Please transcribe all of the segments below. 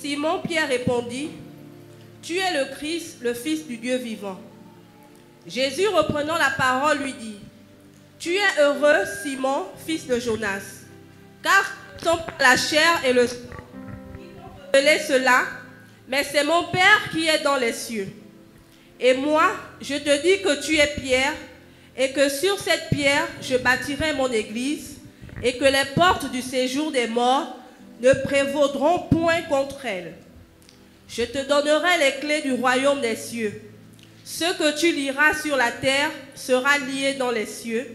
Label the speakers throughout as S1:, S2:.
S1: Simon-Pierre répondit, « Tu es le Christ, le Fils du Dieu vivant. » Jésus, reprenant la parole, lui dit, « Tu es heureux, Simon, fils de Jonas, car ce ne sont pas la chair et le sang qui t'ont révélé cela, mais c'est mon Père qui est dans les cieux. Et moi, je te dis que tu es Pierre, et que sur cette pierre, je bâtirai mon église, et que les portes du séjour des morts ne prévaudront point contre elle. Je te donnerai les clés du royaume des cieux. Ce que tu liras sur la terre sera lié dans les cieux,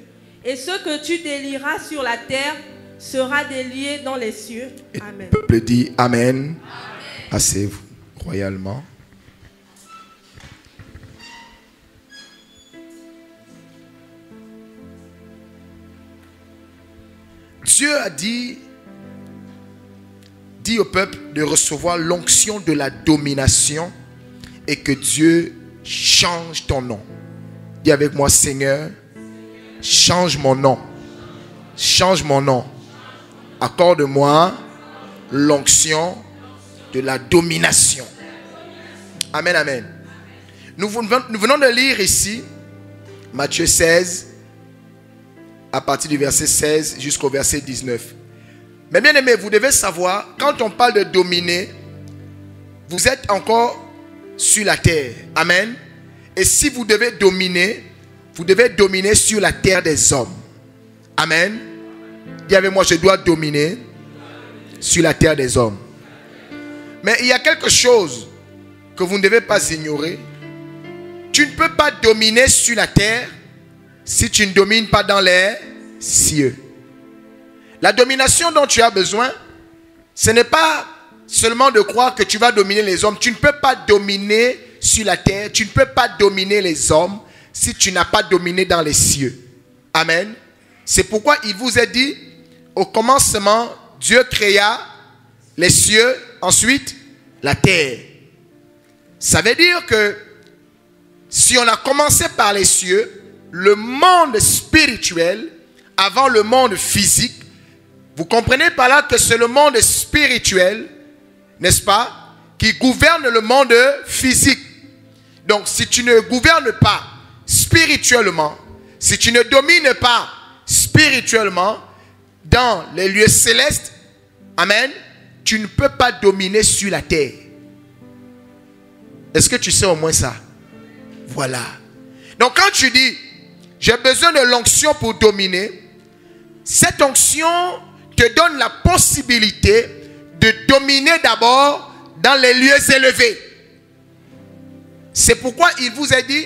S1: et ce que tu délieras sur la terre sera délié dans les cieux. Amen.
S2: Le peuple dit Amen. Asseyez-vous royalement. Dieu a dit au peuple de recevoir l'onction de la domination et que Dieu change ton nom. Dis avec moi, Seigneur, change mon nom. Change mon nom. Accorde-moi l'onction de la domination. Amen, amen. Nous venons de lire ici Matthieu 16 à partir du verset 16 jusqu'au verset 19. Mais bien aimé, vous devez savoir, quand on parle de dominer, vous êtes encore sur la terre. Amen. Et si vous devez dominer sur la terre des hommes. Amen. Dis avec moi, je dois dominer sur la terre des hommes. Mais il y a quelque chose que vous ne devez pas ignorer. Tu ne peux pas dominer sur la terre si tu ne domines pas dans les cieux. La domination dont tu as besoin, ce n'est pas seulement de croire que tu vas dominer les hommes. Tu ne peux pas dominer sur la terre. Tu ne peux pas dominer les hommes si tu n'as pas dominé dans les cieux. Amen. C'est pourquoi il vous est dit, au commencement, Dieu créa les cieux, ensuite la terre. Ça veut dire que si on a commencé par les cieux, le monde spirituel, avant le monde physique, vous comprenez par là que c'est le monde spirituel, n'est-ce pas, qui gouverne le monde physique. Donc si tu ne gouvernes pas spirituellement, si tu ne domines pas spirituellement dans les lieux célestes, amen, tu ne peux pas dominer sur la terre. Est-ce que tu sais au moins ça? Voilà. Donc quand tu dis, j'ai besoin de l'onction pour dominer, cette onction te donne la possibilité de dominer d'abord dans les lieux élevés. C'est pourquoi il vous a dit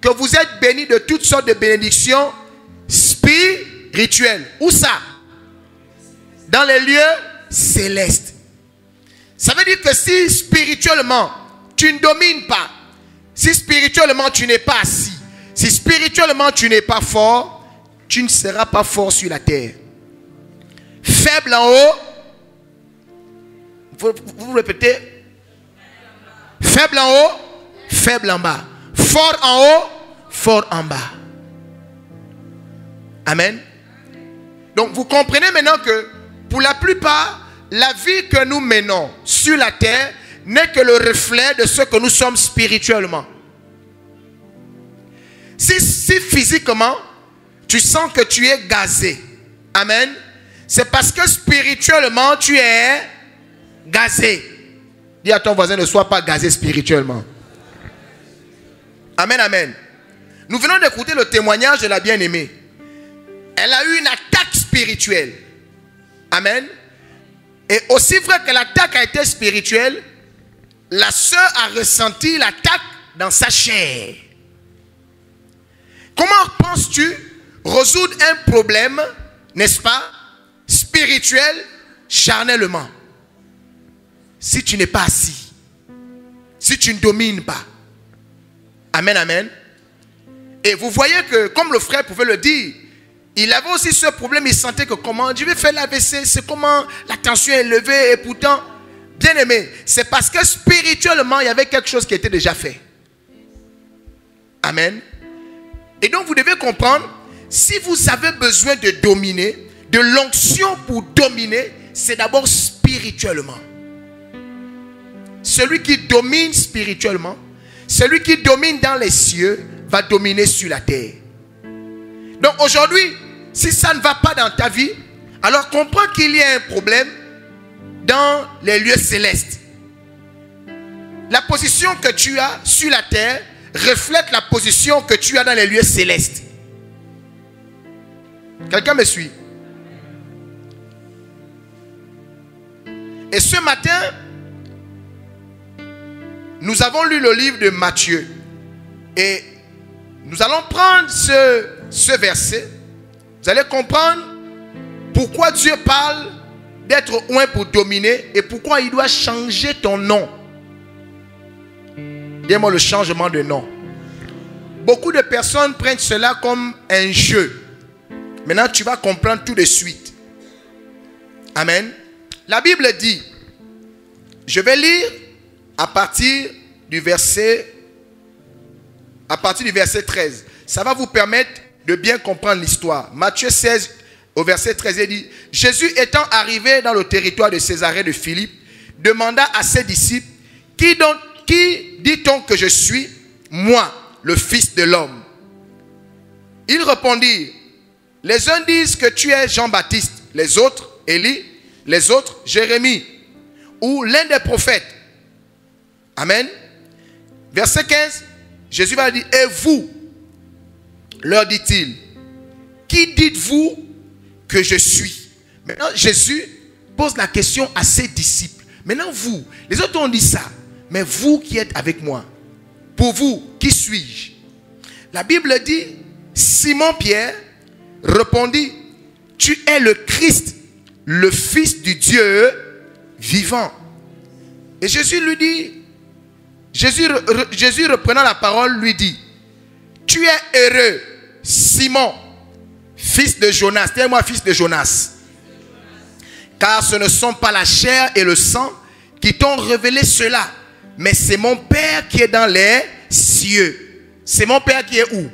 S2: que vous êtes bénis de toutes sortes de bénédictions spirituelles. Où ça? Dans les lieux célestes. Ça veut dire que si spirituellement tu ne domines pas, si spirituellement tu n'es pas assis, si spirituellement tu n'es pas fort, tu ne seras pas fort sur la terre. Faible en haut. Vous répétez. Faible en haut, faible en bas. Fort en haut, fort en bas. Amen. Donc vous comprenez maintenant que pour la plupart, la vie que nous menons sur la terre n'est que le reflet de ce que nous sommes spirituellement. Si physiquement, tu sens que tu es gazé, amen, c'est parce que spirituellement, tu es gazé. Dis à ton voisin, ne sois pas gazé spirituellement. Amen, amen. Nous venons d'écouter le témoignage de la bien-aimée. Elle a eu une attaque spirituelle. Amen. Et aussi vrai que l'attaque a été spirituelle, la sœur a ressenti l'attaque dans sa chair. Comment penses-tu résoudre un problème, n'est-ce pas, spirituel, charnellement? Si tu n'es pas assis, si tu ne domines pas. Amen, amen. Et vous voyez que, comme le frère pouvait le dire, il avait aussi ce problème, il sentait que comment, je vais faire l'AVC, c'est comment la tension est élevée, et pourtant, bien aimé, c'est parce que spirituellement, il y avait quelque chose qui était déjà fait. Amen. Et donc, vous devez comprendre, si vous avez besoin de dominer, de l'onction pour dominer, c'est d'abord spirituellement. celui qui domine spirituellement, celui qui domine dans les cieux, va dominer sur la terre. Donc aujourd'hui, si ça ne va pas dans ta vie, alors comprends qu'il y a un problème dans les lieux célestes. La position que tu as sur la terre reflète la position que tu as dans les lieux célestes. Quelqu'un me suit? Et ce matin, nous avons lu le livre de Matthieu. Et nous allons prendre ce verset. Vous allez comprendre pourquoi Dieu parle d'être oint pour dominer et pourquoi il doit changer ton nom. Dis-moi le changement de nom. Beaucoup de personnes prennent cela comme un jeu. Maintenant, tu vas comprendre tout de suite. Amen. La Bible dit, je vais lire à partir du verset 13. Ça va vous permettre de bien comprendre l'histoire. Matthieu 16, au verset 13, il dit, Jésus étant arrivé dans le territoire de Césarée de Philippe, demanda à ses disciples, qui dit-on que je suis, moi, le Fils de l'homme? Ils répondirent, les uns disent que tu es Jean-Baptiste, les autres, Élie, les autres, Jérémie, ou l'un des prophètes. Amen. Verset 15, Jésus va dire, et vous, leur dit-il, qui dites-vous que je suis? Maintenant, Jésus pose la question à ses disciples. Maintenant, vous, les autres ont dit ça, mais vous qui êtes avec moi, pour vous, qui suis-je? La Bible dit, Simon-Pierre répondit, tu es le Christ, le Fils du Dieu vivant. Et Jésus lui dit, Jésus reprenant la parole lui dit, tu es heureux, Simon, fils de Jonas. Dis-moi, fils de Jonas. Car ce ne sont pas la chair et le sang qui t'ont révélé cela, mais c'est mon Père qui est dans les cieux. C'est mon Père qui est où?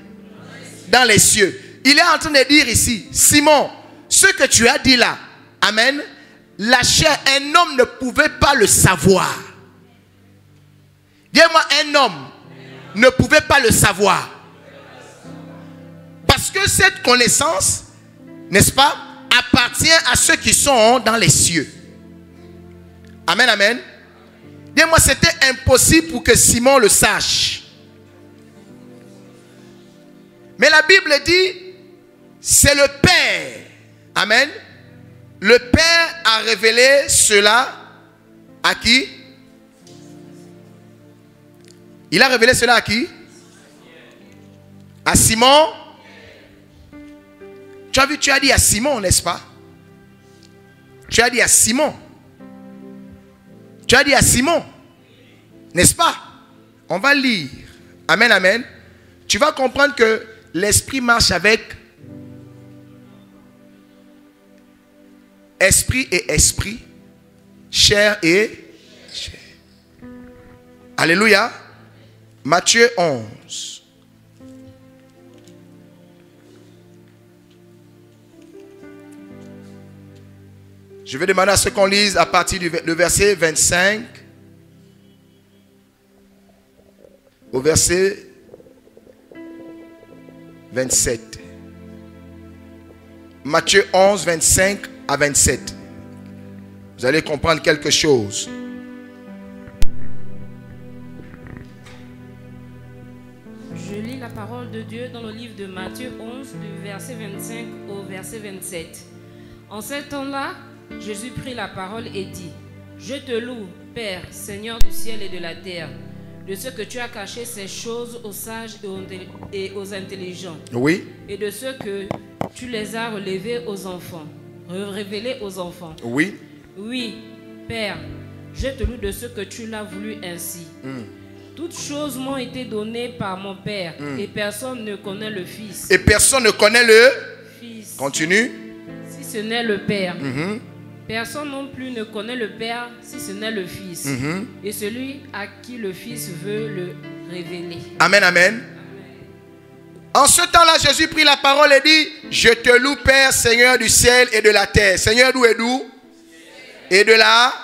S2: Dans les cieux. Il est en train de dire ici, Simon, ce que tu as dit là, amen, la chair, un homme ne pouvait pas le savoir. Dis-moi, un homme ne pouvait pas le savoir. Parce que cette connaissance, n'est-ce pas, appartient à ceux qui sont dans les cieux. Amen, amen. Dis-moi, c'était impossible pour que Simon le sache. Mais la Bible dit, c'est le Père. Amen. Le Père a révélé cela à qui? Il a révélé cela à qui? À Simon. Tu as vu, tu as dit à Simon, n'est-ce pas? Tu as dit à Simon. Tu as dit à Simon. N'est-ce pas? On va lire. Amen, amen. Tu vas comprendre que l'esprit marche avec esprit et esprit, chair et chair. Alléluia. Matthieu 11. Je vais demander à ceux qu'on lise à partir du verset 25 au verset 27. Matthieu 11, 25 à 27. Vous allez comprendre quelque chose.
S3: Je lis la parole de Dieu dans le livre de Matthieu 11, du verset 25 au verset 27. En ce temps-là, Jésus prit la parole et dit, « Je te loue, Père, Seigneur du ciel et de la terre, de ce que tu as caché ces choses aux sages et aux intelligents.
S2: Oui.
S3: Et de ce que tu les as révélés aux enfants.
S2: Oui.
S3: Oui, Père, je te loue de ce que tu l'as voulu ainsi. Toutes choses m'ont été données par mon Père, et personne ne connaît le Fils.
S2: Et personne ne connaît le
S3: Fils.
S2: Continue.
S3: Si ce n'est le Père. Personne non plus ne connaît le Père si ce n'est le Fils. Et celui à qui le Fils veut le révéler.
S2: Amen, amen. En ce temps-là, Jésus prit la parole et dit, je te loue, Père, Seigneur du ciel et de la terre. Seigneur d'où et d'où? Et de la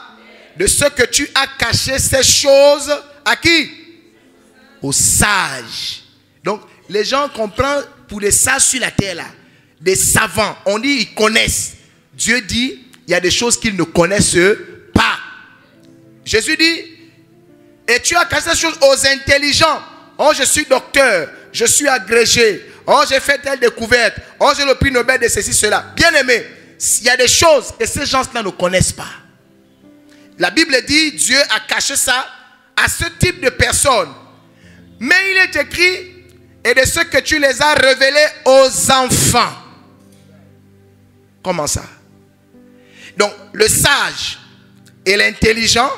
S2: de ce que tu as caché ces choses à qui? Aux sages. Donc, les gens comprennent pour les sages sur la terre là, des savants. On dit ils connaissent. Dieu dit, il y a des choses qu'ils ne connaissent pas. Jésus dit, et tu as caché ces choses aux intelligents. Oh, je suis docteur, je suis agrégé. Oh, j'ai fait telle découverte. Oh, j'ai le prix Nobel de ceci, cela. Bien aimé, il y a des choses que ces gens-là ne connaissent pas. La Bible dit, Dieu a caché ça à ce type de personnes. Mais il est écrit, et de ce que tu les as révélés aux enfants. Comment ça? Donc, le sage et l'intelligent,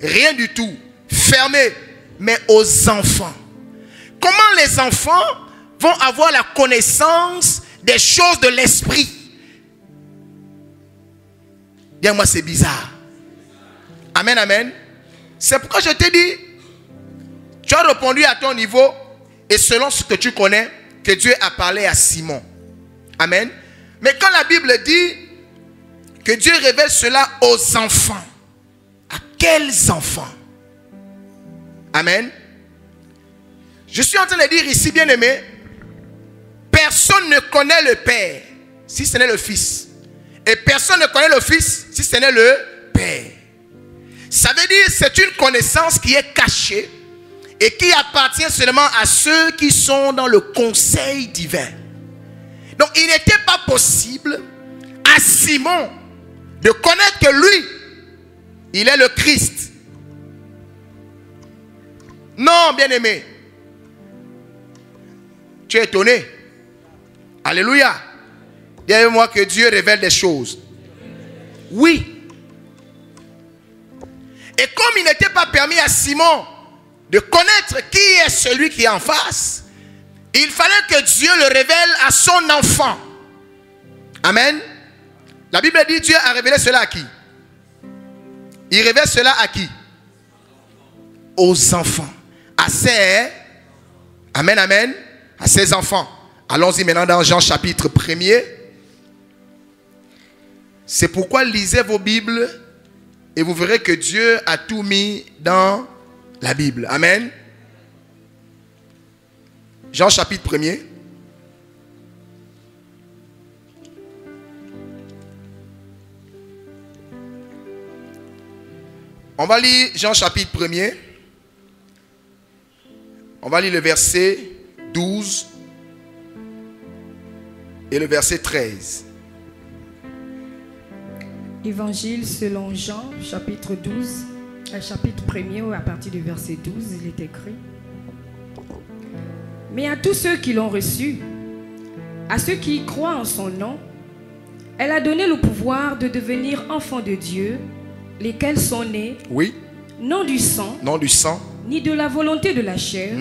S2: rien du tout. Fermé, mais aux enfants. Comment les enfants vont avoir la connaissance des choses de l'esprit? Dis-moi, c'est bizarre. Amen, amen. C'est pourquoi je t'ai dit, tu as répondu à ton niveau et selon ce que tu connais, que Dieu a parlé à Simon. Amen. Mais quand la Bible dit que Dieu révèle cela aux enfants, à quels enfants? Amen. Je suis en train de dire ici, bien aimé, personne ne connaît le Père si ce n'est le Fils. Et personne ne connaît le Fils si ce n'est le Père. Ça veut dire que c'est une connaissance qui est cachée et qui appartient seulement à ceux qui sont dans le conseil divin. Donc il n'était pas possible à Simon de connaître que lui, il est le Christ. Non, bien-aimé. Tu es étonné. Alléluia. Dis-moi que Dieu révèle des choses. Oui. Et comme il n'était pas permis à Simon de connaître qui est celui qui est en face, il fallait que Dieu le révèle à son enfant. Amen. La Bible dit Dieu a révélé cela à qui? Il révèle cela à qui? Aux enfants. À ses... Amen, amen. À ses enfants. Allons-y maintenant dans Jean chapitre 1er. C'est pourquoi lisez vos Bibles et vous verrez que Dieu a tout mis dans la Bible. Amen. Jean chapitre 1er. On va lire Jean chapitre 1er. On va lire le verset 12 et le verset 13.
S4: Évangile selon Jean, chapitre 12, chapitre 1er, à partir du verset 12, il est écrit: mais à tous ceux qui l'ont reçu, à ceux qui croient en son nom, elle a donné le pouvoir de devenir enfants de Dieu, lesquels sont nés,
S2: oui,
S4: non du sang, ni de la volonté de la chair,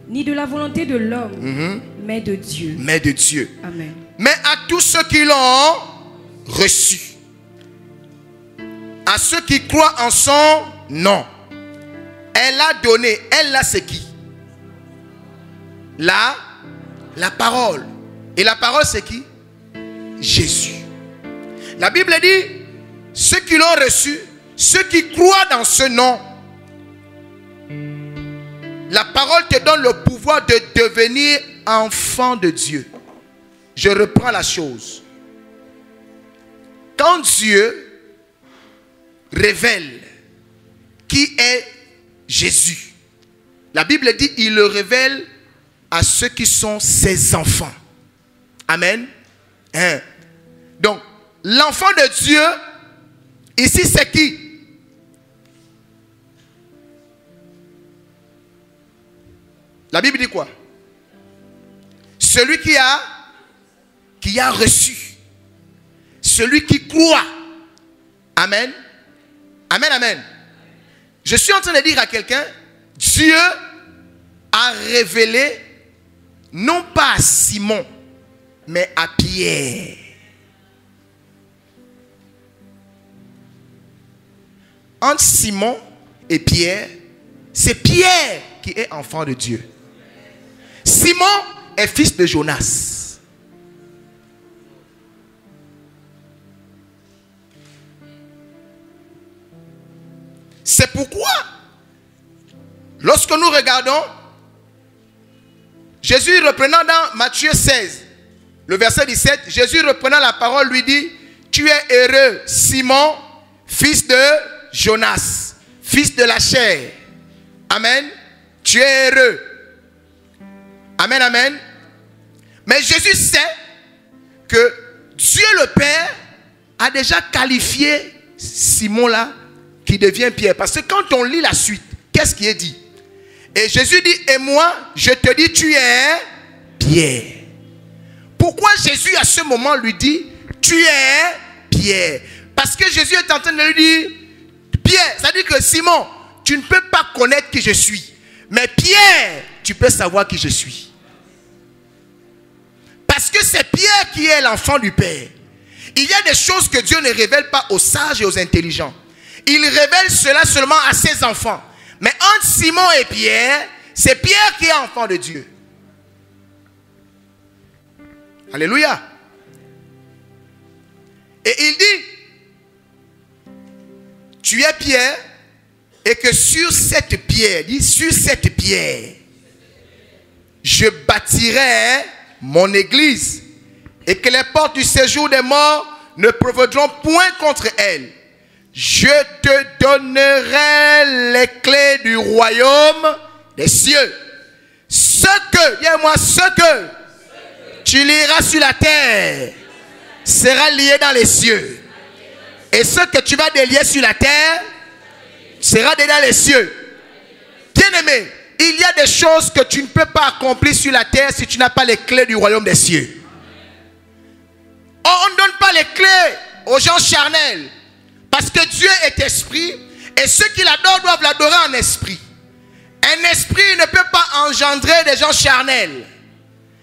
S4: ni de la volonté de l'homme, mais de Dieu.
S2: Mais de Dieu.
S4: Amen.
S2: Mais à tous ceux qui l'ont reçu, à ceux qui croient en son nom, elle a donné, elle là c'est qui? La parole. Et la parole c'est qui? Jésus. La Bible dit, ceux qui l'ont reçu, ceux qui croient dans ce nom, la parole te donne le pouvoir de devenir enfant de Dieu. Je reprends la chose. Quand Dieu révèle qui est Jésus, la Bible dit il le révèle à ceux qui sont ses enfants. Amen. Donc, l'enfant de Dieu, ici c'est qui? La Bible dit quoi? Celui qui a reçu. Celui qui croit. Amen. Amen, amen. Je suis en train de dire à quelqu'un, Dieu a révélé, non pas à Simon, mais à Pierre. Entre Simon et Pierre, c'est Pierre qui est enfant de Dieu. Simon est fils de Jonas. C'est pourquoi, lorsque nous regardons, Jésus reprenant dans Matthieu 16, le verset 17, Jésus reprenant la parole lui dit, tu es heureux, Simon, fils de Jonas, fils de la chair. Amen. Tu es heureux. Amen, amen. Mais Jésus sait que Dieu le Père a déjà qualifié Simon là, qui devient Pierre. Parce que quand on lit la suite, qu'est-ce qui est dit? Et Jésus dit, et moi, je te dis, tu es Pierre. Pourquoi Jésus à ce moment lui dit, tu es Pierre? Parce que Jésus est en train de lui dire, Pierre, ça dit que Simon, tu ne peux pas connaître qui je suis. Mais Pierre, tu peux savoir qui je suis. Parce que c'est Pierre qui est l'enfant du Père. Il y a des choses que Dieu ne révèle pas aux sages et aux intelligents. Il révèle cela seulement à ses enfants. Mais entre Simon et Pierre, c'est Pierre qui est enfant de Dieu. Alléluia. Et il dit, tu es Pierre, et que sur cette pierre, dit sur cette pierre, je bâtirai mon église, et que les portes du séjour des morts ne prévaudront point contre elle. Je te donnerai les clés du royaume des cieux. Ce que, dis-moi, ce que tu lieras sur la terre sera lié dans les cieux. Et ce que tu vas délier sur la terre sera dans les cieux. Bien-aimé, il y a des choses que tu ne peux pas accomplir sur la terre si tu n'as pas les clés du royaume des cieux. On ne donne pas les clés aux gens charnels. Parce que Dieu est esprit. Et ceux qui l'adorent doivent l'adorer en esprit. Un esprit ne peut pas engendrer des gens charnels.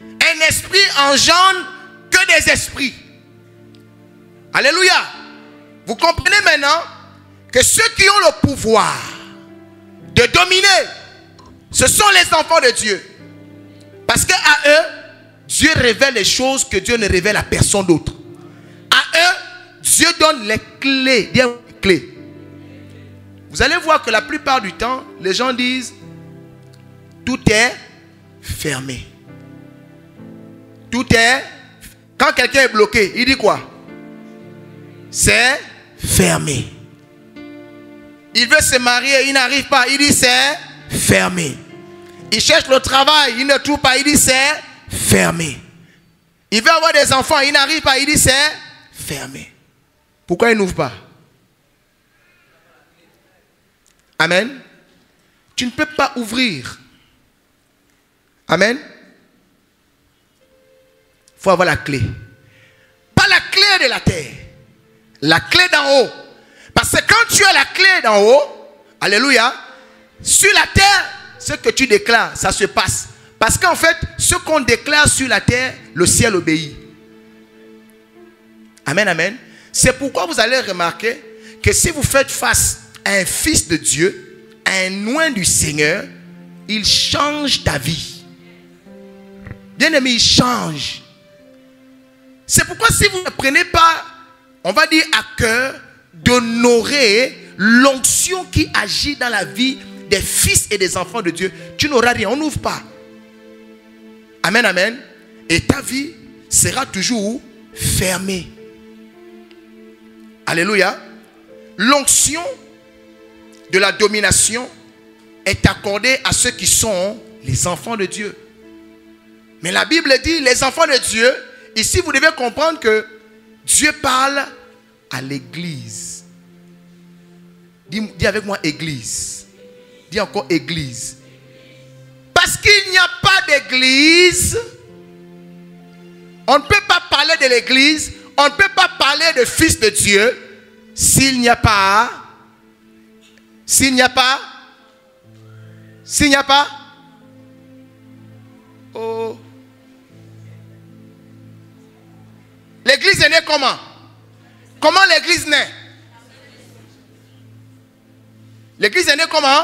S2: Un esprit engendre que des esprits. Alléluia. Vous comprenez maintenant que ceux qui ont le pouvoir de dominer, ce sont les enfants de Dieu. Parce qu'à eux, Dieu révèle les choses que Dieu ne révèle à personne d'autre. À eux, Dieu donne les clés. Bien, les clés. Vous allez voir que la plupart du temps, les gens disent, tout est fermé. Tout est... Quand quelqu'un est bloqué, il dit quoi? C'est fermé. Il veut se marier, il n'arrive pas, il dit c'est fermé. Il cherche le travail, il ne trouve pas, il dit c'est fermé. Il veut avoir des enfants, il n'arrive pas, il dit c'est fermé. Pourquoi il n'ouvre pas? Amen. Tu ne peux pas ouvrir. Amen. Il faut avoir la clé. Pas la clé de la terre. La clé d'en haut. Parce que quand tu as la clé d'en haut, alléluia, sur la terre, ce que tu déclares, ça se passe. Parce qu'en fait, ce qu'on déclare sur la terre, le ciel obéit. Amen, amen. C'est pourquoi vous allez remarquer que si vous faites face à un fils de Dieu, à un oint du Seigneur, il change ta vie. Bien-aimé, il change. C'est pourquoi si vous ne prenez pas, on va dire à cœur, d'honorer l'onction qui agit dans la vie des fils et des enfants de Dieu, tu n'auras rien, on n'ouvre pas. Amen, amen. Et ta vie sera toujours fermée. Alléluia. L'onction de la domination est accordée à ceux qui sont les enfants de Dieu. Mais la Bible dit, les enfants de Dieu, ici vous devez comprendre que Dieu parle à l'église. Dis avec moi église. Dis encore église. Parce qu'il n'y a pas d'église, on ne peut pas parler de l'église, on ne peut pas parler de fils de Dieu s'il n'y a pas, oh. L'église est née comment? Comment l'église naît? L'église est née comment?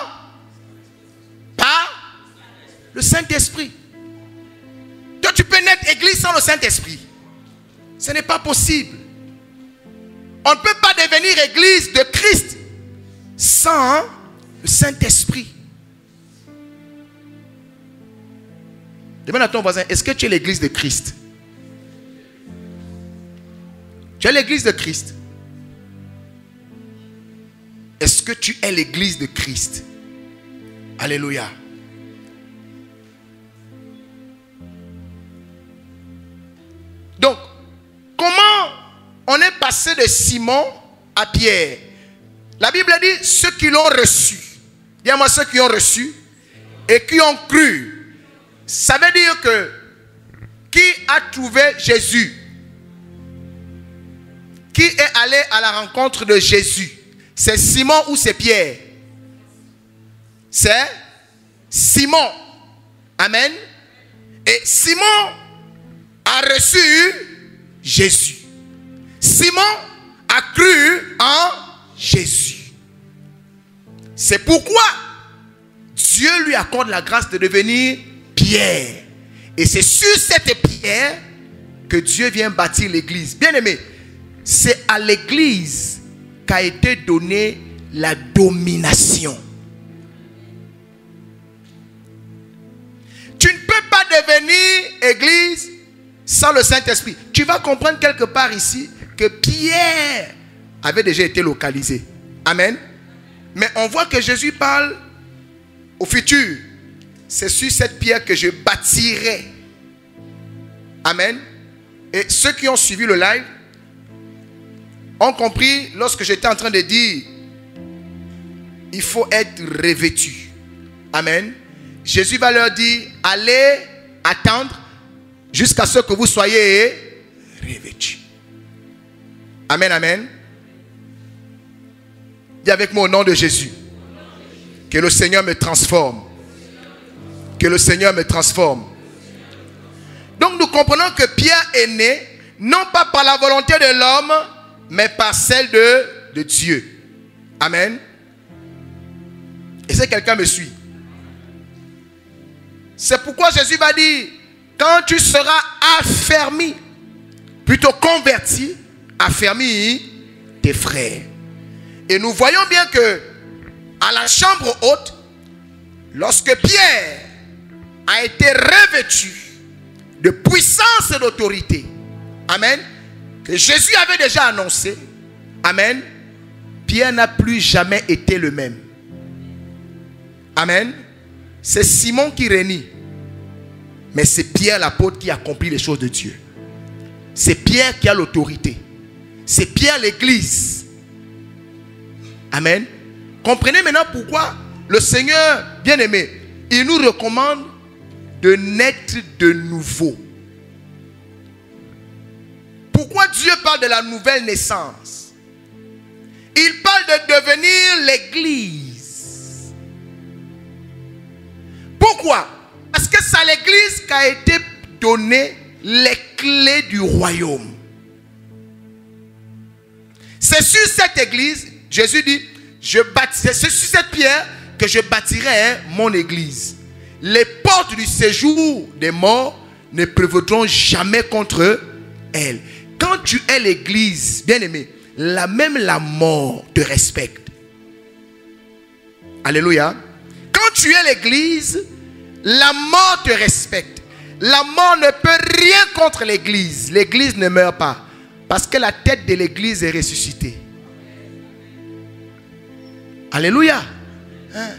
S2: Par le Saint-Esprit. Toi, tu peux naître église sans le Saint-Esprit. Ce n'est pas possible. On ne peut pas devenir église de Christ sans Le Saint-Esprit. Demande à ton voisin, est-ce que tu es l'église de Christ? Tu es l'église de Christ. Est-ce que tu es l'église de Christ? Alléluia. Donc, comment on est passé de Simon à Pierre? La Bible dit ceux qui l'ont reçu. Dis-moi ceux qui ont reçu et qui ont cru. Ça veut dire que qui a trouvé Jésus? Qui est allé à la rencontre de Jésus? C'est Simon ou c'est Pierre? C'est Simon. Amen. Et Simon a reçu Jésus. Simon a cru en Jésus. C'est pourquoi Dieu lui accorde la grâce de devenir Pierre. Et c'est sur cette pierre que Dieu vient bâtir l'église. Bien aimé, c'est à l'église qu'a été donnée la domination. Tu ne peux pas devenir église sans le Saint-Esprit. Tu vas comprendre quelque part ici que Pierre avait déjà été localisé. Amen. Mais on voit que Jésus parle au futur. C'est sur cette pierre que je bâtirai. Amen. Et ceux qui ont suivi le live ont compris lorsque j'étais en train de dire il faut être revêtu. Amen. Jésus va leur dire allez attendre jusqu'à ce que vous soyez revêtus. Amen, amen. Dis avec moi au nom de Jésus. Que le Seigneur me transforme. Que le Seigneur me transforme. Donc nous comprenons que Pierre est né non pas par la volonté de l'homme, mais par celle de Dieu. Amen. Et si quelqu'un me suit. C'est pourquoi Jésus va dire, quand tu seras affermi, plutôt converti, affermi tes frères. Et nous voyons bien que à la chambre haute, lorsque Pierre a été revêtu de puissance et d'autorité, amen, que Jésus avait déjà annoncé, amen, Pierre n'a plus jamais été le même. Amen. C'est Simon qui régnit, mais c'est Pierre l'apôtre qui accomplit les choses de Dieu. C'est Pierre qui a l'autorité. C'est Pierre l'église. Amen. Comprenez maintenant pourquoi le Seigneur, bien aimé, il nous recommande de naître de nouveau. Pourquoi Dieu parle de la nouvelle naissance? Il parle de devenir l'église. Pourquoi? Parce que c'est à l'église qu'a été donné les clés du royaume. C'est sur cette église, Jésus dit, c'est sur cette pierre que je bâtirai mon église. Les portes du séjour des morts ne prévaudront jamais contre elle. Quand tu es l'église, bien aimé, même la mort te respecte. Alléluia. Quand tu es l'église, la mort te respecte. La mort ne peut rien contre l'église. L'église ne meurt pas. Parce que la tête de l'église est ressuscitée. Alléluia. Hein?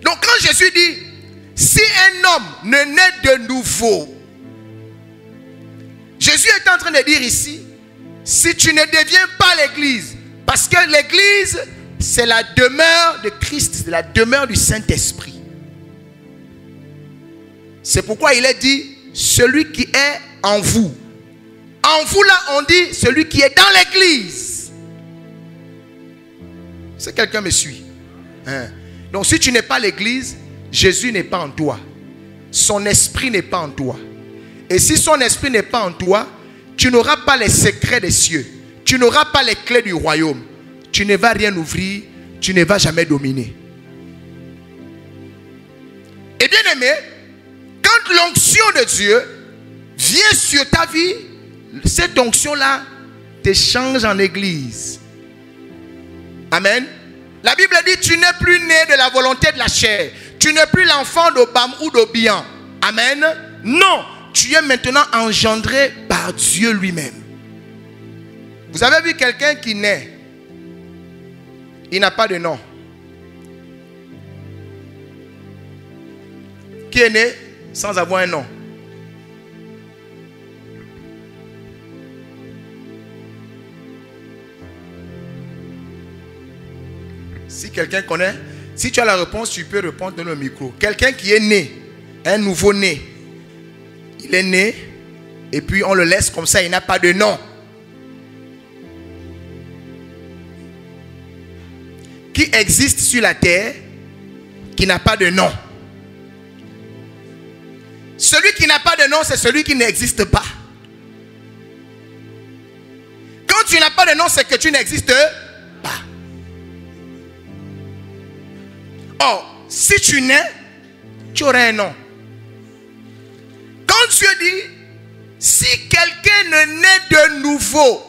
S2: Donc quand Jésus dit, si un homme ne naît de nouveau, Jésus est en train de dire ici, si tu ne deviens pas l'église, parce que l'église, c'est la demeure de Christ, c'est la demeure du Saint-Esprit. C'est pourquoi il est dit, celui qui est en vous. En vous là, on dit, celui qui est dans l'église. Si quelqu'un me suit. Hein? Donc si tu n'es pas l'église, Jésus n'est pas en toi. Son esprit n'est pas en toi. Et si son esprit n'est pas en toi, tu n'auras pas les secrets des cieux. Tu n'auras pas les clés du royaume. Tu ne vas rien ouvrir. Tu ne vas jamais dominer. Et bien aimé, quand l'onction de Dieu vient sur ta vie, cette onction-là te change en église. Amen. La Bible dit, tu n'es plus né de la volonté de la chair. Tu n'es plus l'enfant d'Obam ou d'Obian. Amen. Non, tu es maintenant engendré par Dieu lui-même. Vous avez vu quelqu'un qui naît, il n'a pas de nom. Qui est né sans avoir un nom? Si quelqu'un connaît, si tu as la réponse, tu peux répondre dans le micro. Quelqu'un qui est né, un nouveau-né, il est né et puis on le laisse comme ça, il n'a pas de nom. Qui existe sur la terre, qui n'a pas de nom. Celui qui n'a pas de nom, c'est celui qui n'existe pas. Quand tu n'as pas de nom, c'est que tu n'existes pas. Or, si tu nais, tu auras un nom. Quand Dieu dit, si quelqu'un ne naît de nouveau,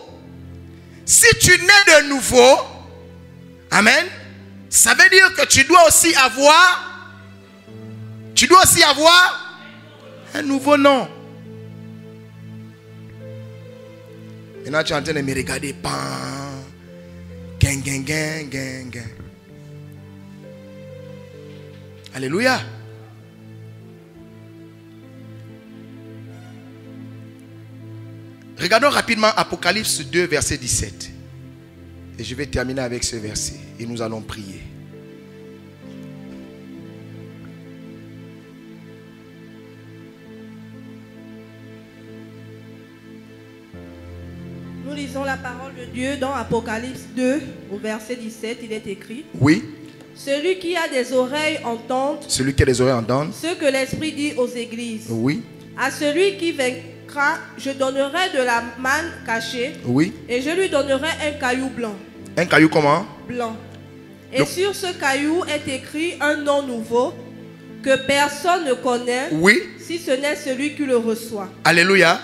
S2: si tu nais de nouveau, amen, ça veut dire que tu dois aussi avoir un nouveau nom. Maintenant tu es en train de me regarder. Alléluia. Regardons rapidement Apocalypse 2, verset 17. Et je vais terminer avec ce verset. Et nous allons prier.
S1: Nous lisons la parole de Dieu dans Apocalypse 2, au verset 17. Il est écrit.
S2: Oui.
S1: Celui qui a des oreilles entende.
S2: Celui qui a des oreilles entende.
S1: Ce que l'Esprit dit aux églises.
S2: Oui.
S1: À celui qui vaincra, je donnerai de la manne cachée.
S2: Oui.
S1: Et je lui donnerai un caillou blanc.
S2: Un caillou comment?
S1: Blanc. Et sur ce caillou est écrit un nom nouveau que personne ne connaît.
S2: Oui.
S1: Si ce n'est celui qui le reçoit.
S2: Alléluia.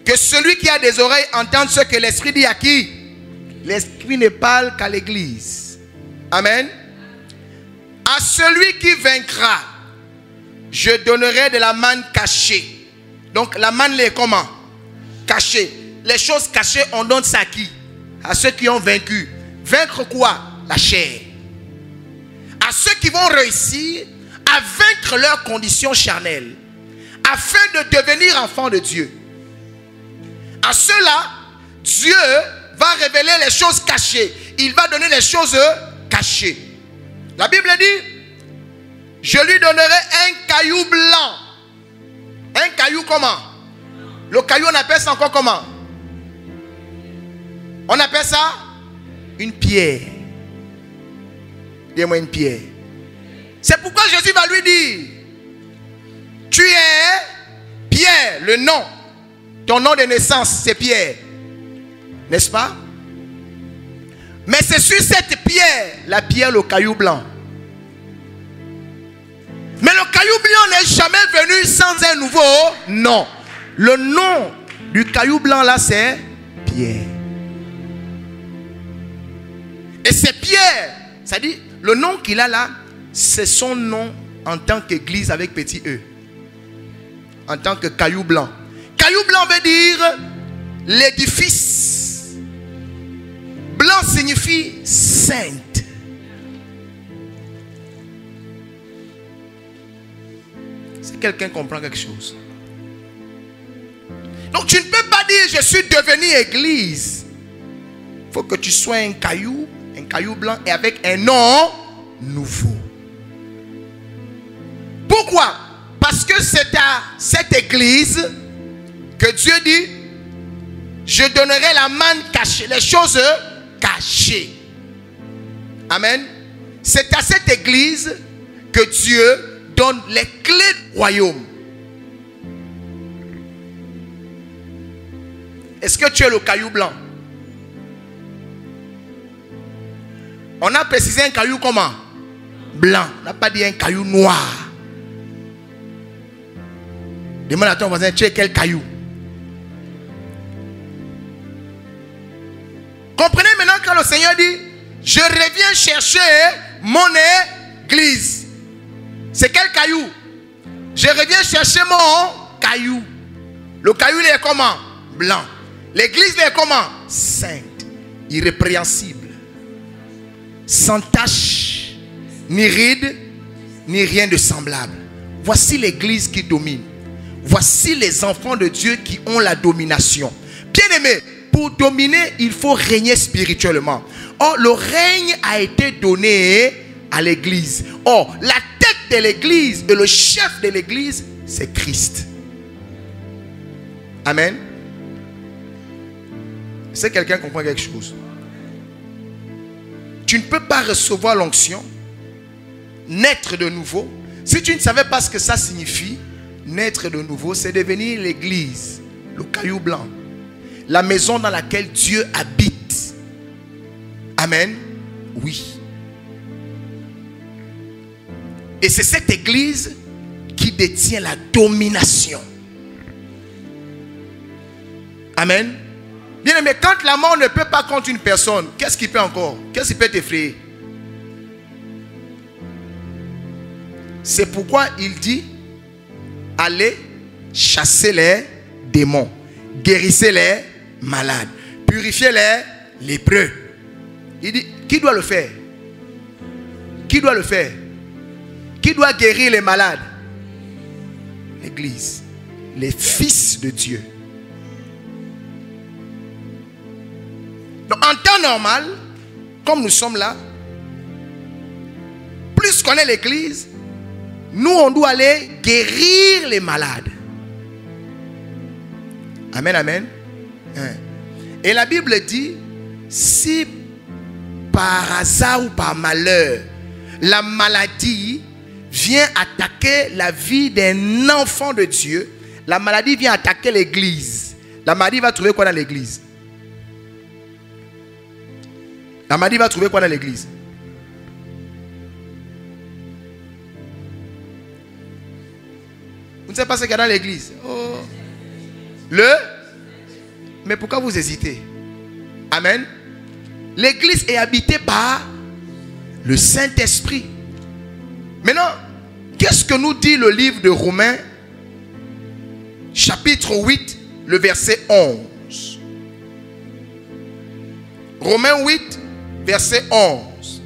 S2: Que celui qui a des oreilles entende ce que l'Esprit dit à qui? L'Esprit ne parle qu'à l'Église. Amen. À celui qui vaincra, je donnerai de la manne cachée. Donc la manne est comment? Cachée. Les choses cachées, on donne ça à qui? À ceux qui ont vaincu. Vaincre quoi? La chair. À ceux qui vont réussir à vaincre leurs conditions charnelles, afin de devenir enfants de Dieu. À ceux-là, Dieu va révéler les choses cachées. Il va donner les choses cachées. La Bible dit, je lui donnerai un caillou blanc. Un caillou comment? Le caillou, on appelle ça encore comment? On appelle ça une pierre. Dis-moi une pierre. C'est pourquoi Jésus va lui dire, tu es Pierre, le nom. Ton nom de naissance, c'est Pierre. N'est-ce pas? Mais c'est sur cette pierre, la pierre, le caillou blanc. Mais le caillou blanc n'est jamais venu sans un nouveau nom. Le nom du caillou blanc là, c'est Pierre. Et c'est Pierre. Ça dit, le nom qu'il a là, c'est son nom en tant qu'église avec petit E. En tant que caillou blanc. Caillou blanc veut dire l'édifice. Blanc signifie sainte. Si quelqu'un comprend quelque chose. Donc tu ne peux pas dire je suis devenu église. Il faut que tu sois un caillou blanc et avec un nom nouveau. Pourquoi? Parce que c'est à cette église que Dieu dit, je donnerai la manne cachée, les choses cachées. Amen. C'est à cette église que Dieu donne les clés du royaume. Est-ce que tu es le caillou blanc? On a précisé un caillou comment? Blanc. On n'a pas dit un caillou noir. Demande à ton voisin, tu es quel caillou? Comprenez maintenant quand le Seigneur dit, Je reviens chercher mon église. C'est quel caillou? Je reviens chercher mon caillou. Le caillou il est comment? Blanc. L'église il est comment? Sainte, irrépréhensible, sans tache, ni ride, ni rien de semblable. Voici l'église qui domine. Voici les enfants de Dieu qui ont la domination. Bien-aimés, pour dominer, il faut régner spirituellement. Or, le règne a été donné à l'église. Or, la tête de l'église et le chef de l'église, c'est Christ. Amen. Est-ce que quelqu'un comprend quelque chose? Tu ne peux pas recevoir l'onction, naître de nouveau. Si tu ne savais pas ce que ça signifie, naître de nouveau, c'est devenir l'église, le caillou blanc, la maison dans laquelle Dieu habite. Amen. Oui. Et c'est cette église qui détient la domination. Amen. Bien aimé, quand la mort ne peut pas contre une personne, qu'est-ce qui peut encore? Qu'est-ce qui peut t'effrayer? C'est pourquoi il dit: allez chasser les démons, guérissez les malades, purifiez les lépreux. Il dit, qui doit le faire? Qui doit le faire? Qui doit guérir les malades? L'église, les fils de Dieu. Donc en temps normal, comme nous sommes là, plus qu'on est l'église, nous on doit aller guérir les malades. Amen, amen. Et la Bible dit, si par hasard ou par malheur, la maladie vient attaquer la vie d'un enfant de Dieu, la maladie vient attaquer l'église. La maladie va trouver quoi dans l'église? La maladie va trouver quoi dans l'église? Vous ne savez pas ce qu'il y a dans l'église? Oh. Mais pourquoi vous hésitez? Amen. L'église est habitée par le Saint-Esprit. Maintenant, qu'est-ce que nous dit le livre de Romains, chapitre 8, le verset 11? Romains 8, verset 11.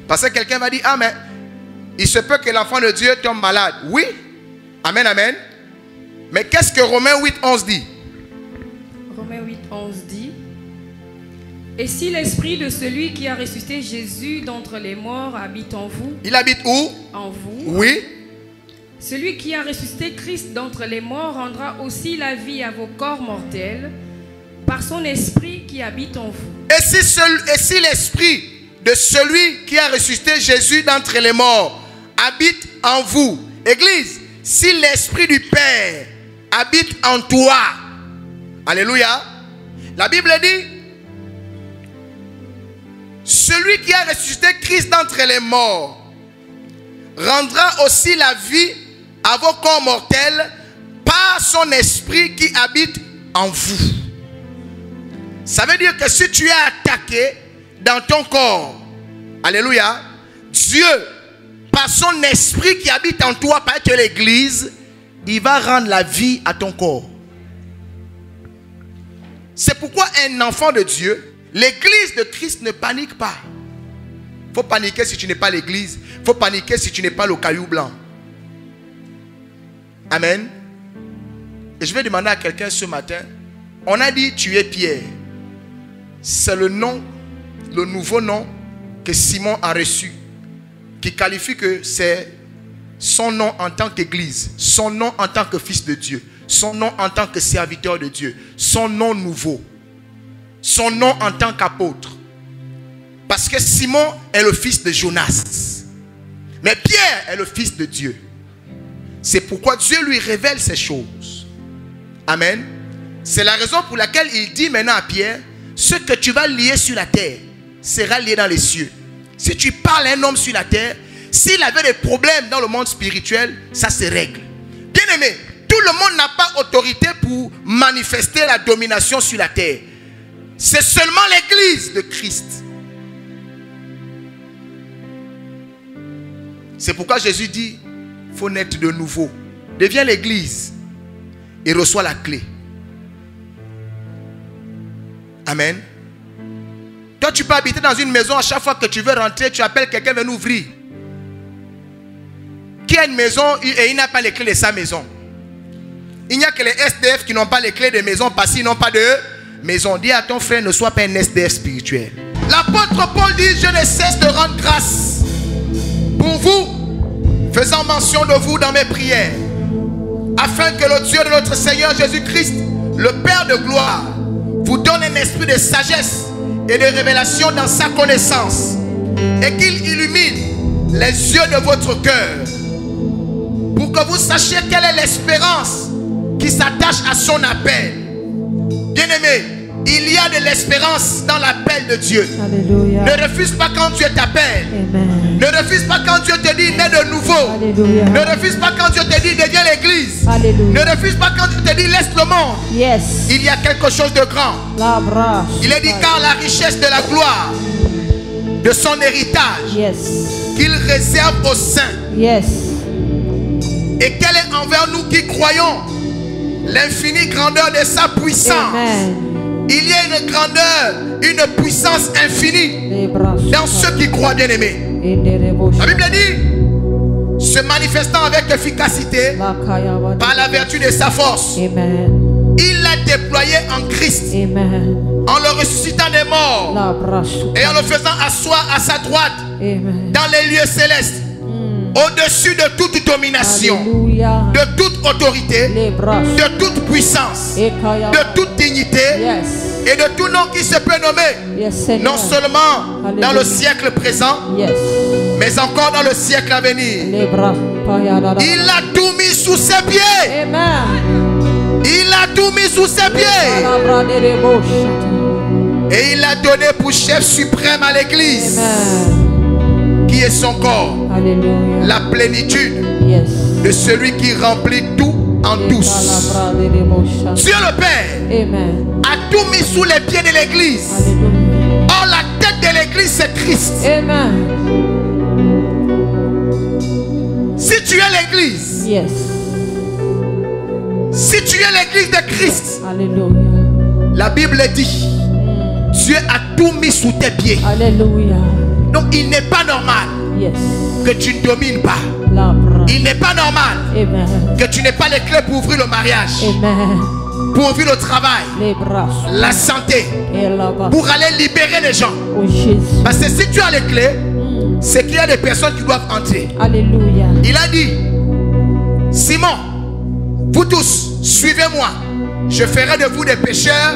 S2: Parce que quelqu'un va dire, ah mais il se peut que l'enfant de Dieu tombe malade. Oui. Amen, amen. Mais qu'est-ce que Romains 8, 11 dit?
S4: Romains 8, 11 dit: et si l'esprit de celui qui a ressuscité Jésus d'entre les morts habite en vous.
S2: Il habite où?
S4: En vous.
S2: Oui.
S4: Celui qui a ressuscité Christ d'entre les morts rendra aussi la vie à vos corps mortels par son esprit qui habite en vous.
S2: Et si l'esprit de celui qui a ressuscité Jésus d'entre les morts habite en vous, Église, si l'esprit du Père habite en toi, alléluia, la Bible dit, celui qui a ressuscité Christ d'entre les morts rendra aussi la vie à vos corps mortels par son esprit qui habite en vous. Ça veut dire que si tu es attaqué dans ton corps, alléluia, Dieu, par son esprit qui habite en toi, par l'église, il va rendre la vie à ton corps. C'est pourquoi un enfant de Dieu, l'église de Christ ne panique pas. Il faut paniquer si tu n'es pas l'église. Il faut paniquer si tu n'es pas le caillou blanc. Amen. Et je vais demander à quelqu'un ce matin, on a dit tu es Pierre. C'est le nom, le nouveau nom que Simon a reçu, qui qualifie que c'est son nom en tant qu'église, son nom en tant que fils de Dieu, son nom en tant que serviteur de Dieu, son nom nouveau, son nom en tant qu'apôtre. Parce que Simon est le fils de Jonas, mais Pierre est le fils de Dieu. C'est pourquoi Dieu lui révèle ces choses. Amen. C'est la raison pour laquelle il dit maintenant à Pierre, ce que tu vas lier sur la terre sera lié dans les cieux. Si tu parles à un homme sur la terre, s'il avait des problèmes dans le monde spirituel, ça se règle. Bien aimé, tout le monde n'a pas autorité pour manifester la domination sur la terre. C'est seulement l'église de Christ. C'est pourquoi Jésus dit, il faut naître de nouveau. Deviens l'église et reçois la clé. Amen. Toi, tu peux habiter dans une maison, à chaque fois que tu veux rentrer, tu appelles quelqu'un, viens ouvrir. Qui a une maison et il n'a pas les clés de sa maison? Il n'y a que les SDF qui n'ont pas les clés de maison parce qu'ils n'ont pas de maison. Dis à ton frère, ne sois pas un SDF spirituel. L'apôtre Paul dit, je ne cesse de rendre grâce pour vous, faisant mention de vous dans mes prières, afin que le Dieu de notre Seigneur Jésus-Christ, le Père de gloire, vous donne un esprit de sagesse et de révélation dans sa connaissance, et qu'il illumine les yeux de votre cœur, pour que vous sachiez quelle est l'espérance qui s'attache à son appel. Bien-aimé, il y a de l'espérance dans l'appel de Dieu.
S5: Alléluia.
S2: Ne refuse pas quand Dieu t'appelle.
S5: Amen.
S2: Ne refuse pas quand Dieu te dit nais de nouveau.
S5: Alléluia.
S2: Ne refuse pas quand Dieu te dit deviens l'église.
S5: Alléluia.
S2: Ne refuse pas quand Dieu te dit laisse le monde.
S5: Yes.
S2: Il y a quelque chose de grand.
S5: La brasse.
S2: Il est dit car la richesse de la gloire de son héritage
S5: Yes.
S2: qu'il réserve aux saints,
S5: Yes.
S2: et quelle est envers nous qui croyons l'infinie grandeur de sa puissance.
S5: Amen.
S2: Il y a une grandeur, une puissance infinie
S5: Les bras.
S2: dans ceux qui croient, bien-aimés. La Bible dit, se manifestant avec efficacité par la vertu de sa force,
S5: Amen.
S2: il l'a déployé en Christ,
S5: Amen.
S2: en le ressuscitant des morts
S5: La brasse.
S2: et en le faisant asseoir à sa droite
S5: Amen.
S2: dans les lieux célestes, au-dessus de toute domination,
S5: Alléluia.
S2: de toute autorité,
S5: Les bras.
S2: de toute puissance, de toute dignité
S5: Yes.
S2: et de tout nom qui se peut nommer,
S5: Yes, Seigneur.
S2: non seulement dans
S5: Alléluia.
S2: le siècle présent,
S5: Yes.
S2: mais encore dans le siècle à venir.
S5: Les bras.
S2: Il a tout mis sous ses pieds.
S5: Amen.
S2: Il a tout mis sous ses pieds. Et il l'a donné pour chef suprême à l'église,
S5: Amen.
S2: qui est son corps,
S5: Alléluia.
S2: la plénitude
S5: Yes.
S2: de celui qui remplit tout en tous. Dieu le Père
S5: Amen.
S2: a tout mis sous les pieds de l'église.
S5: Alléluia.
S2: Or la tête de l'église c'est Christ.
S5: Amen.
S2: Si tu es l'église,
S5: Yes.
S2: si tu es l'église de Christ,
S5: Alléluia.
S2: la Bible dit, Dieu a tout mis sous tes pieds.
S5: Alléluia.
S2: Donc il n'est pas normal
S5: Yes.
S2: que tu ne domines pas.
S5: La bras.
S2: Il n'est pas normal
S5: Amen.
S2: que tu n'aies pas les clés pour ouvrir le mariage,
S5: Amen.
S2: pour ouvrir le travail,
S5: Les bras.
S2: la santé,
S5: Et la bas.
S2: pour aller libérer les gens.
S5: Oh Jésus.
S2: Parce que si tu as les clés, c'est qu'il y a des personnes qui doivent entrer.
S5: Alléluia.
S2: Il a dit, Simon, vous tous, suivez-moi. Je ferai de vous des pêcheurs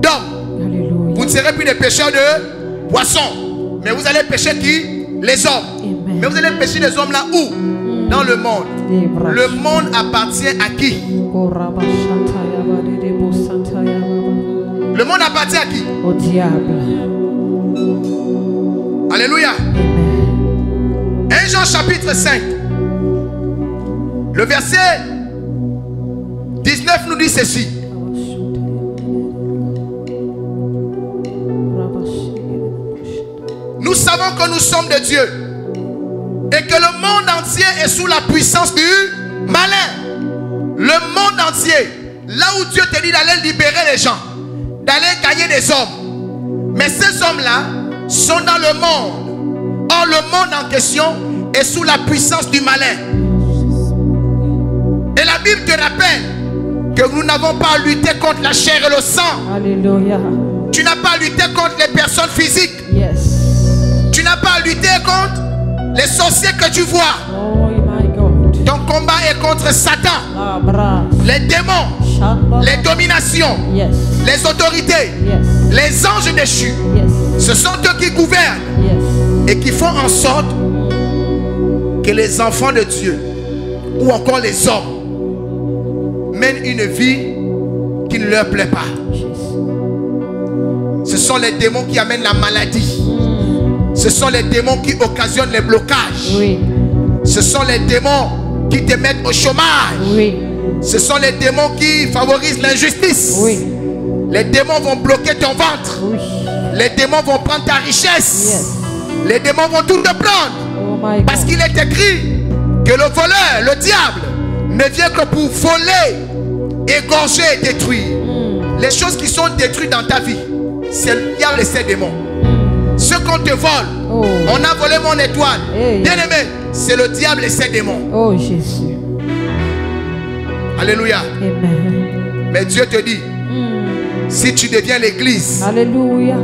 S2: d'hommes.
S5: Alléluia.
S2: Vous ne serez plus des pêcheurs de poissons, mais vous allez pêcher qui? Les hommes.
S5: Amen.
S2: Mais vous allez pêcher les hommes là où? Dans le monde.
S5: Les bras.
S2: Le monde appartient à qui?
S5: Oh, Rabba Shantaya Badede Bo Santaya Baba.
S2: Le monde appartient à qui?
S5: Au diable.
S2: Alléluia.
S5: Amen.
S2: 1 Jean chapitre 5. Le verset 19 nous dit ceci. Nous savons que nous sommes de Dieu et que le monde entier est sous la puissance du malin. Le monde entier, là où Dieu te dit d'aller libérer les gens, d'aller gagner des hommes. Mais ces hommes-là sont dans le monde. Or, le monde en question est sous la puissance du malin. Et la Bible te rappelle que nous n'avons pas à lutter contre la chair et le sang.
S5: Alléluia.
S2: Tu n'as pas à lutter contre les personnes physiques.
S5: Yes.
S2: Tu n'as pas à lutter contre les sorciers que tu vois.
S5: Oh my God.
S2: Ton combat est contre Satan,
S5: La bras.
S2: les démons,
S5: Shanda.
S2: les dominations,
S5: Yes.
S2: les autorités,
S5: Yes.
S2: les anges déchus.
S5: Yes.
S2: Ce sont eux qui gouvernent
S5: Yes.
S2: et qui font en sorte que les enfants de Dieu ou encore les hommes mènent une vie qui ne leur plaît pas. Ce sont les démons qui amènent la maladie. Ce sont les démons qui occasionnent les blocages.
S5: Oui.
S2: Ce sont les démons qui te mettent au chômage.
S5: Oui.
S2: Ce sont les démons qui favorisent l'injustice.
S5: Oui.
S2: Les démons vont bloquer ton ventre.
S5: Oui.
S2: Les démons vont prendre ta richesse.
S5: Yes.
S2: Les démons vont tout te prendre.
S5: Oh my
S2: Parce
S5: God.
S2: qu'il est écrit que le voleur, le diable, ne vient que pour voler, égorger et détruire. Les choses qui sont détruites dans ta vie, c'est le diable et ses démons. Ce qu'on te vole,
S5: Oh.
S2: on a volé mon étoile.
S5: Hey.
S2: Bien aimé, c'est le diable et ses démons.
S5: Oh Jésus.
S2: Alléluia.
S5: Amen.
S2: Mais Dieu te dit, si tu deviens l'église,
S5: Alléluia.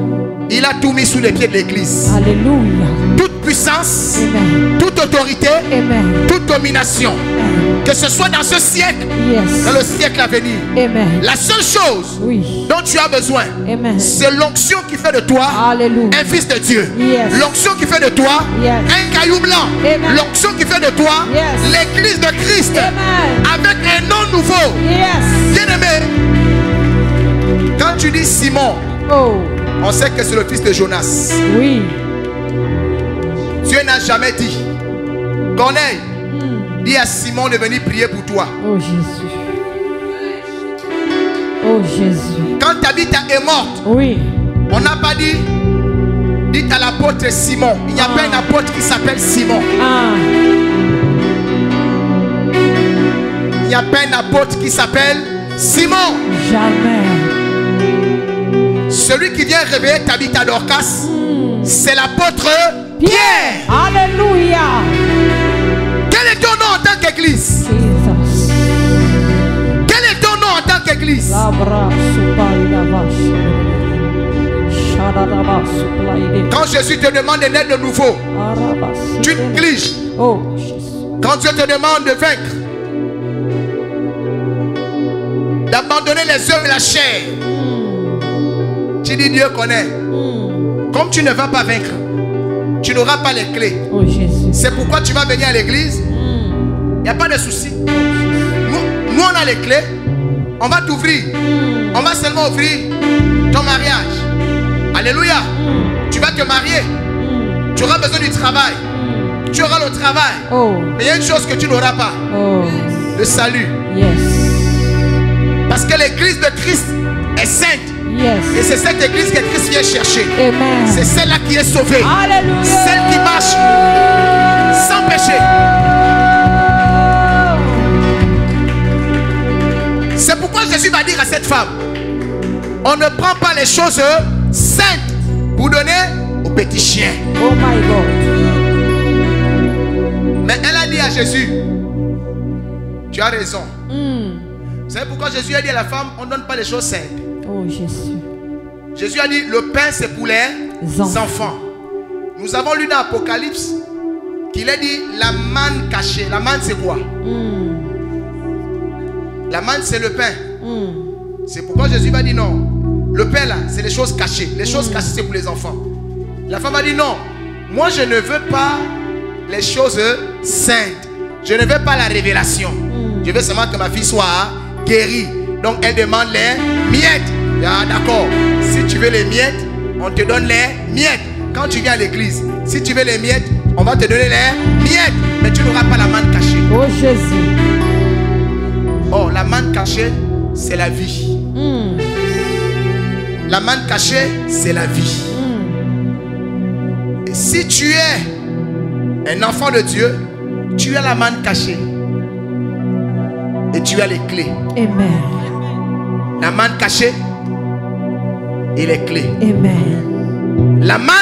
S2: il a tout mis sous les pieds de l'église.
S5: Alléluia.
S2: Toute puissance,
S5: Amen.
S2: toute autorité,
S5: Amen.
S2: toute domination,
S5: Amen.
S2: que ce soit dans ce siècle,
S5: Yes.
S2: dans le siècle à venir.
S5: Amen.
S2: La seule chose
S5: Oui.
S2: dont tu as besoin,
S5: Amen.
S2: c'est l'onction qui fait de toi
S5: Alléluia.
S2: un fils de Dieu.
S5: Yes.
S2: L'onction qui fait de toi
S5: Yes.
S2: un caillou blanc.
S5: Amen.
S2: L'onction qui fait de toi
S5: Yes.
S2: l'église de Christ
S5: Amen.
S2: avec un nom nouveau.
S5: Yes.
S2: Bien aimé, quand tu dis Simon,
S5: Oh.
S2: on sait que c'est le fils de Jonas.
S5: Oui.
S2: Dieu n'a jamais dit, Corneille, dis à Simon de venir prier pour toi.
S5: Oh Jésus. Oh Jésus.
S2: Quand Tabitha est morte,
S5: Oui.
S2: on n'a pas dit, dites à l'apôtre Simon. Il n'y a pas un apôtre qui s'appelle Simon.
S5: Ah.
S2: Il n'y a pas un apôtre qui s'appelle Simon.
S5: Jamais.
S2: Celui qui vient réveiller Tabitha Dorcas, c'est l'apôtre Pierre.
S5: Alléluia.
S2: Quel est ton nom en tant qu'église?
S5: Jesus.
S2: Quel est ton nom en tant qu'église?
S5: Labra supai la vache. Shadadaba supai.
S2: Quand Jésus te demande de naître de nouveau,
S5: Arabas.
S2: tu te cliches.
S5: Oh Jésus.
S2: Quand Dieu te demande de vaincre, d'abandonner les œuvres de la chair, tu dis Dieu connaît. Comme tu ne vas pas vaincre, tu n'auras pas les clés.
S5: Oh Jésus.
S2: C'est pourquoi tu vas venir à l'église. Il n'y a pas de souci. Nous, on a les clés. On va t'ouvrir. On va seulement ouvrir ton mariage. Alléluia. Tu vas te marier. Tu auras besoin du travail. Tu auras le travail.
S5: Oh.
S2: Mais il y a une chose que tu n'auras pas.
S5: Oh.
S2: Le salut.
S5: Yes.
S2: Parce que l'église de Christ est sainte.
S5: Yes.
S2: Et c'est cette église que Christ vient chercher.
S5: Amen.
S2: C'est celle-là qui est sauvée.
S5: Alléluia.
S2: Celle qui marche sans péché. C'est pourquoi Jésus va dire à cette femme, on ne prend pas les choses saintes pour donner aux petits chiens.
S5: Oh my God.
S2: Mais elle a dit à Jésus, tu as raison. Vous savez pourquoi Jésus a dit à la femme, on ne donne pas les choses saintes?
S5: Oh Jésus.
S2: Jésus a dit, le pain c'est pour les enfants. Nous avons lu dans l'Apocalypse qu'il a dit la manne cachée. La manne c'est quoi? La manne c'est le pain. C'est pourquoi Jésus va dire non. Le pain là c'est les choses cachées. Les choses cachées c'est pour les enfants. La femme a dit non. Moi je ne veux pas les choses saintes. Je ne veux pas la révélation. Je veux seulement que ma fille soit guérie. Donc elle demande les miettes. Ah, d'accord. Si tu veux les miettes, on te donne les miettes. Quand tu viens à l'église, si tu veux les miettes, on va te donner les miettes. Mais tu n'auras pas la manne cachée.
S5: Oh Jésus.
S2: Oh, la manne cachée, c'est la vie. La manne cachée, c'est la vie. Et si tu es un enfant de Dieu, tu as la manne cachée. Et tu as les clés.
S5: Amen.
S2: La manne cachée et les clés.
S5: Amen.
S2: La manne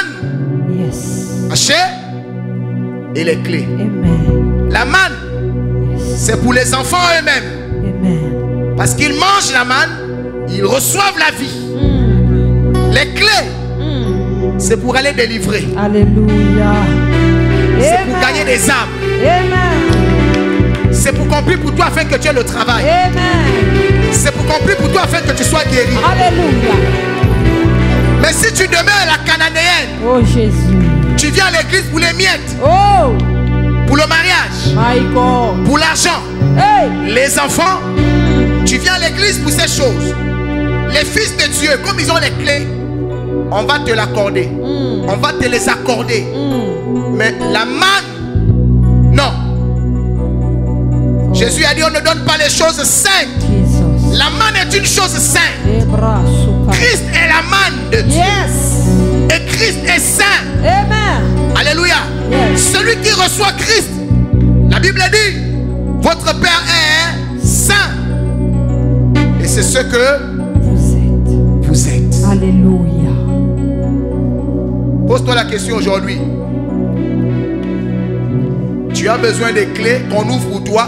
S5: Yes.
S2: cachée et les clés.
S5: Amen.
S2: La manne, c'est pour les enfants eux-mêmes.
S5: Amen.
S2: Parce qu'ils mangent la manne, ils reçoivent la vie. Les clés, c'est pour aller délivrer.
S5: Alléluia.
S2: C'est pour gagner des âmes.
S5: Amen.
S2: C'est pour qu'on prie pour toi afin que tu aies le travail.
S5: Amen.
S2: C'est pour qu'on prie pour toi afin que tu sois guéri.
S5: Alléluia.
S2: Mais si tu demeures la cananéenne,
S5: Oh Jésus.
S2: tu viens à l'église pour les miettes,
S5: Oh
S2: pour le mariage,
S5: my God.
S2: pour l'argent,
S5: Hey.
S2: les enfants, tu viens à l'église pour ces choses. Les fils de Dieu, comme ils ont les clés, on va te l'accorder. On va te les accorder. Mais la manne, non. Jésus a dit on ne donne pas les choses saintes.
S5: Jesus.
S2: La manne est une chose sainte.
S5: Les bras sous
S2: Christ est la manne de Dieu.
S5: Yes.
S2: Et Christ est saint.
S5: Amen.
S2: Alléluia.
S5: Yes.
S2: Celui qui reçoit Christ, la Bible dit, votre Père est saint. Et c'est ce que vous êtes.
S5: Alléluia.
S2: Pose-toi la question aujourd'hui. Tu as besoin des clés qu'on ouvre pour toi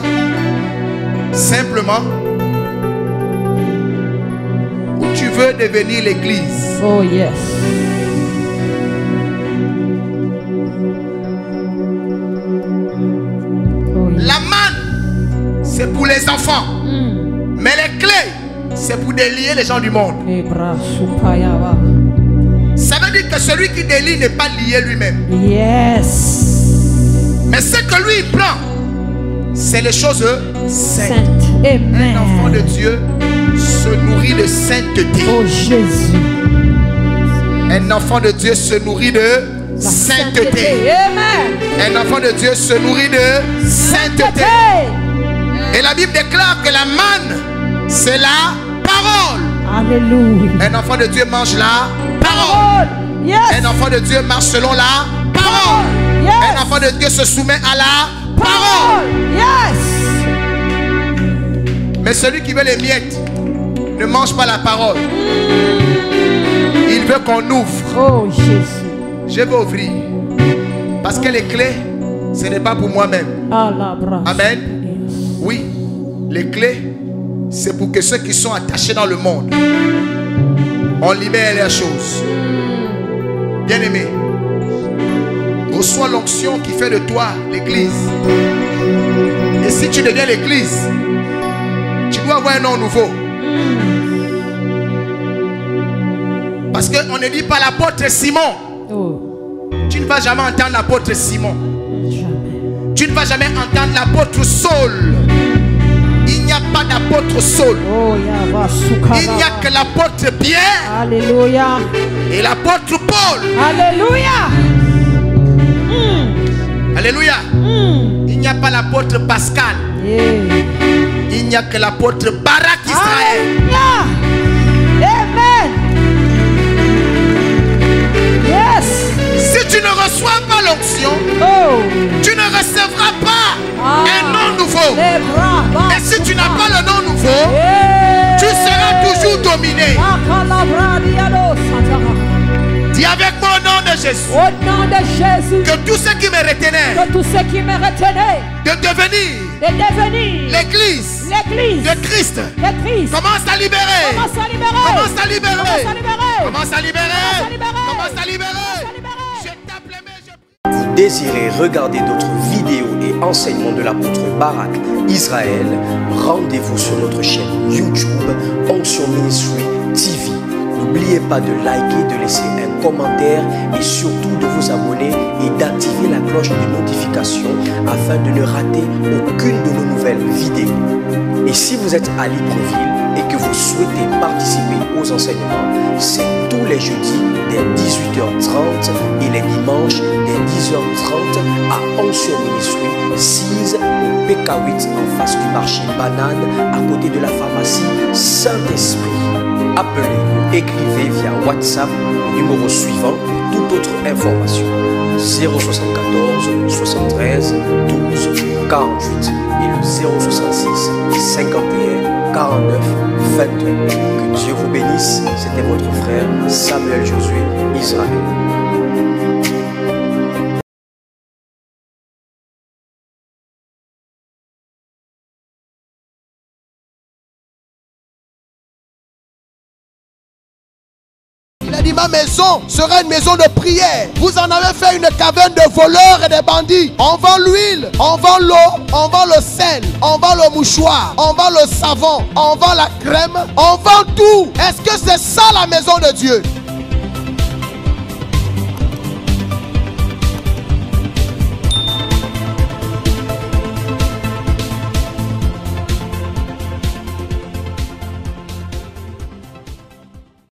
S2: simplement, ou tu veux devenir l'église?
S5: Oh yes. Oh yes.
S2: La manne, c'est pour les enfants. Mais les clés, c'est pour délier les gens du monde. Ça veut dire que celui qui délie n'est pas lié lui-même.
S5: Yes.
S2: Mais ce que lui il prend, c'est les choses saintes.
S5: Amen.
S2: Un enfant de Dieu se nourrit de sainteté.
S5: Oh Jésus.
S2: Un enfant de Dieu se nourrit de sainteté.
S5: Amen.
S2: Un enfant de Dieu se nourrit de sainteté. Et la Bible déclare que la manne, c'est la parole.
S5: Alléluia.
S2: Un enfant de Dieu mange la parole.
S5: Yes.
S2: Un enfant de Dieu marche selon la parole.
S5: Yes.
S2: Un enfant de Dieu se soumet à la parole.
S5: Yes.
S2: Mais celui qui veut les miettes ne mange pas la parole. Il veut qu'on ouvre.
S5: Oh Jésus.
S2: Je veux ouvrir. Parce que les clés, ce n'est pas pour moi-même. Amen. Oui, les clés, c'est pour que ceux qui sont attachés dans le monde, on libère les choses. Bien-aimé, reçois l'onction qui fait de toi l'église. Et si tu deviens l'église, tu dois avoir un nom nouveau. Parce qu'on ne dit pas l'apôtre Simon.
S5: Oh.
S2: Tu ne vas jamais entendre l'apôtre Simon.
S5: Jamais.
S2: Tu ne vas jamais entendre l'apôtre Saul. Il n'y a pas d'apôtre Saul.
S5: Oh,
S2: Il n'y a que l'apôtre Pierre.
S5: Alléluia.
S2: Et l'apôtre Paul.
S5: Alléluia.
S2: Alléluia. Il n'y a pas l'apôtre Pascal.
S5: Yeah.
S2: Il n'y a que l'apôtre Barak Israël.
S5: Amen. Yes.
S2: Si tu ne reçois pas l'onction, tu ne recevras pas un nom nouveau. Et si tu n'as pas le nom nouveau, tu seras toujours dominé. Dis avec moi au nom de Jésus.
S5: Au nom de Jésus.
S2: Que tous ceux qui me retenaient, de devenir l'église de Christ, commence à libérer. Commence à libérer. Commence à libérer. Commence à libérer. Je t'appelle,
S6: Vous désirez regarder d'autres vidéos et enseignements de l'apôtre Barak Israël, rendez-vous sur notre chaîne YouTube Onction Ministry TV. N'oubliez pas de liker, de laisser un commentaire et surtout de vous abonner et d'activer la cloche de notification afin de ne rater aucune de nos nouvelles vidéos. Et si vous êtes à Libreville et que vous souhaitez participer aux enseignements, c'est tous les jeudis dès 18h30 et les dimanches dès 10h30 à Onction Ministry 6 au PK8 en face du marché Banane à côté de la pharmacie Saint-Esprit. Appelez ou écrivez via WhatsApp au numéro suivant pour toute autre information 074 73 12 48 et le 066 51 49 22. Que Dieu vous bénisse. C'était votre frère Samuel Josué Israël.
S2: Ma maison sera une maison de prière. Vous en avez fait une caverne de voleurs et de bandits. On vend l'huile, on vend l'eau, on vend le sel, on vend le mouchoir, on vend le savon, on vend la crème, on vend tout. Est-ce que c'est ça la maison de Dieu?